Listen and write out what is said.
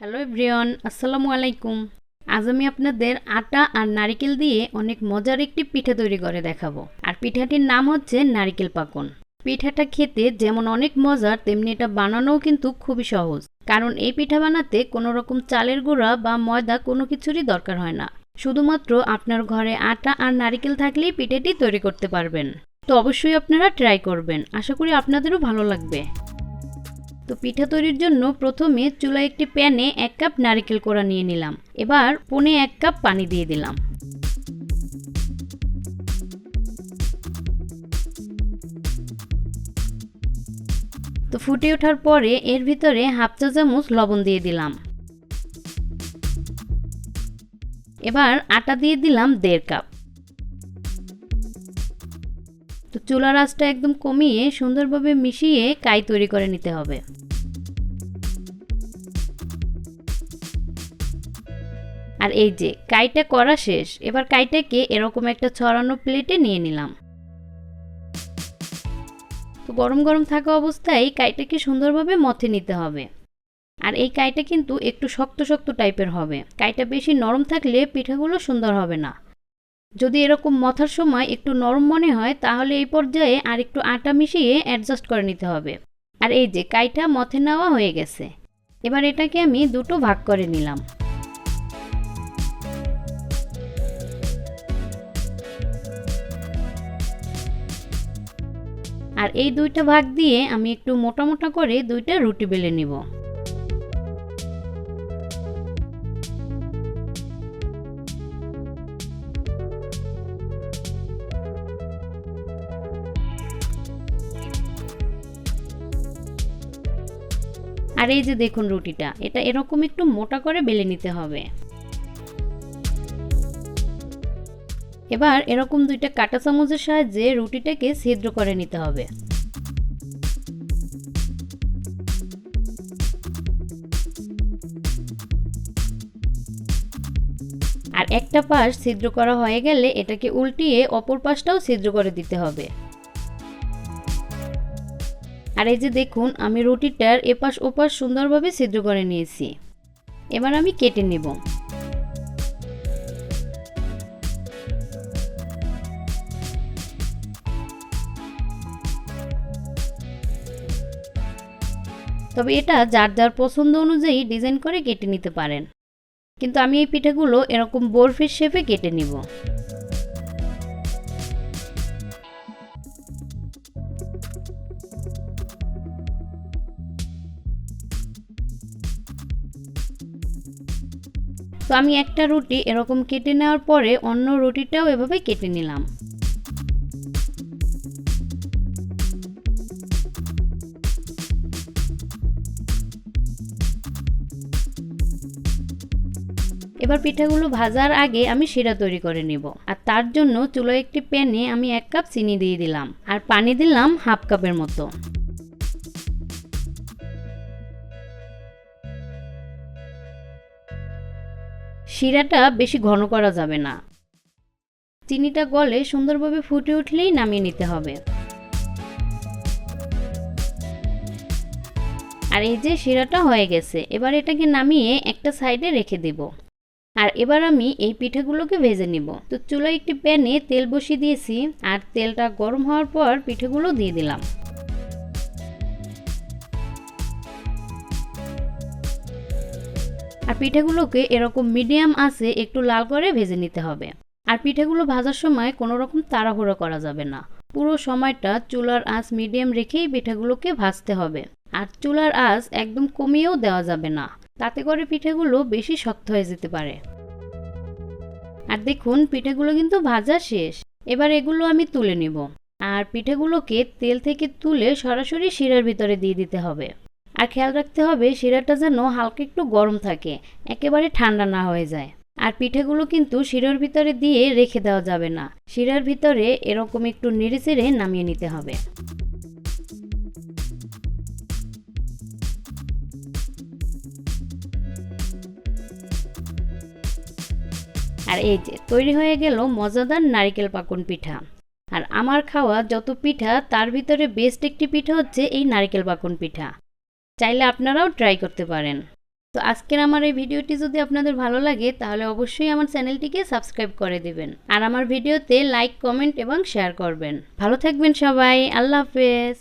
Hello everyone, আসসালামু আলাইকুম। আজ আমি আপনাদের আটা আর নারিকেল দিয়ে অনেক মজার একটি পিঠা তৈরি করে দেখাবো। আর পিঠাটির নাম হচ্ছে নারিকেল পাকন। পিঠাটা খেতে যেমন অনেক মজার, তেমনি এটা বানানোও কিন্তু খুবই সহজ। কারণ এই পিঠা বানাতে কোনো রকম চালের গুঁড়া বা ময়দা কোনো কিছুরই দরকার হয় না। শুধুমাত্র আপনার ঘরে আটা আর নারিকেল থাকলেই পিঠাটি তৈরি করতে পারবেন। তো অবশ্যই আপনারা ট্রাই করবেন, আশা করি আপনাদেরও ভালো লাগবে। তো পিঠা তৈরির জন্য প্রথমে চুলায় একটি প্যানে 1 কাপ নারকেল কোড়া নিয়ে নিলাম। এবার পৌনে 1 কাপ পানি দিয়ে দিলাম। তো ফুটে ওঠার পরে এর ভিতরে হাফ চা চামচ লবণ দিয়ে দিলাম। এবার আটা দিয়ে দিলাম 1.5 কাপ। তো চুলার আঁচটা একদম কমিয়ে সুন্দরভাবে মিশিয়ে কাই তৈরি করে নিতে হবে। আর এই যে কাইটা করা শেষ। এবার কাইটাকে এরকম একটা ছড়ানো প্লেটে নিয়ে নিলাম। তো গরম গরম থাকা অবস্থায় কাইটাকে সুন্দরভাবে মথে নিতে হবে। আর এই কাইটা কিন্তু একটু শক্ত শক্ত টাইপের হবে। কাইটা বেশি নরম থাকলে পিঠাগুলো সুন্দর হবে না। যদি এরকম মথার সময় একটু নরম মনে হয়, তাহলে এই পর্যায়ে আর একটু আটা মিশিয়ে অ্যাডজাস্ট করে নিতে হবে। আর এই যে কাইটা মথে নেওয়া হয়ে গেছে। এবার এটাকে আমি দুটো ভাগ করে নিলাম। আর এই দুইটা ভাগ দিয়ে আমি একটু মোটা মোটা করে দুইটা রুটি বেলে নিব। আর এই যে দেখুন রুটিটা, এটা এরকম একটু মোটা করে বেলে নিতে হবে। এবার এরকম দুইটা কাঁটা চামচের সাহায্যে রুটিটাকে ছিদ্র করে নিতে হবে। আর একটা পাশ ছিদ্র করা হয়ে গেলে এটাকে উল্টিয়ে অপর পাশটাও ছিদ্র করে দিতে হবে। আর এই যে দেখুন, আমি রুটিটার এপাশ ওপাশ সুন্দরভাবে ছিদ্র করে নিয়েছি। এবার আমি কেটে নেব। তবে এটা যার যার পছন্দ অনুযায়ী ডিজাইন করে কেটে নিতে পারেন। কিন্তু আমি এই পিঠাগুলো এরকম বরফির শেপে কেটে নিব। তো আমি একটা রুটি এরকম কেটে নেওয়ার পরে অন্য রুটিটাও এভাবে কেটে নিলাম। এবার পিঠাগুলো ভাজার আগে আমি শিরা তৈরি করে নিব। আর তার জন্য চুলায় একটি প্যানে আমি 1 কাপ চিনি দিয়ে দিলাম আর পানি দিলাম হাফ কাপের মতো। শিরাটা বেশি ঘন করা যাবে না। চিনিটা গলে সুন্দরভাবে ফুটে উঠলেই নামিয়ে নিতে হবে। আর এই যে শিরাটা হয়ে গেছে, এবার এটাকে নামিয়ে একটা সাইডে রেখে দেব। আর এবার আমি এই পিঠাগুলোকে ভেজে নিব। তো চুলায় একটি প্যানে তেল বসিয়ে দিয়েছি আর তেলটা গরম হওয়ার পর পিঠাগুলো দিয়ে দিলাম। আর পিঠাগুলোকে এরকম মিডিয়াম আঁচে একটু লাল করে ভেজে নিতে হবে। আর পিঠাগুলো ভাজার সময় কোনো রকম তাড়াহুড়ো করা যাবে না। পুরো সময়টা চুলার আঁচ মিডিয়াম রেখেই পিঠাগুলোকে ভাজতে হবে। আর চুলার আঁচ একদম কমিয়েও দেওয়া যাবে না, তাতে করে পিঠাগুলো বেশি শক্ত হয়ে যেতে পারে। আর দেখুন পিঠাগুলো কিন্তু ভাজা শেষ। এবার এগুলো আমি তুলে নিব। আর পিঠাগুলোকে তেল থেকে তুলে সরাসরি শিরার ভিতরে দিয়ে দিতে হবে। আর খেয়াল রাখতে হবে শিরাটা যেন হালকা একটু গরম থাকে, একেবারে ঠান্ডা না হয়ে যায়। আর পিঠাগুলো কিন্তু শিরার ভিতরে দিয়ে রেখে দেওয়া যাবে না, শিরার ভিতরে এরকম একটু নেড়েচেড়ে নামিয়ে নিতে হবে। আর এই যে তৈরি হয়ে গেল মজাদার নারিকেল পাকন পিঠা। আর আমার খাওয়া যত পিঠা তার ভিতরে বেস্ট একটি পিঠা হচ্ছে এই নারিকেল পাকন পিঠা। চাইলে আপনারাও ট্রাই করতে পারেন। তো আজকের আমার এই ভিডিওটি যদি আপনাদের ভালো লাগে তাহলে অবশ্যই আমার চ্যানেলটিকে সাবস্ক্রাইব করে দিবেন আর আমার ভিডিওতে লাইক, কমেন্ট এবং শেয়ার করবেন। ভালো থাকবেন সবাই। আল্লাহ হাফেজ।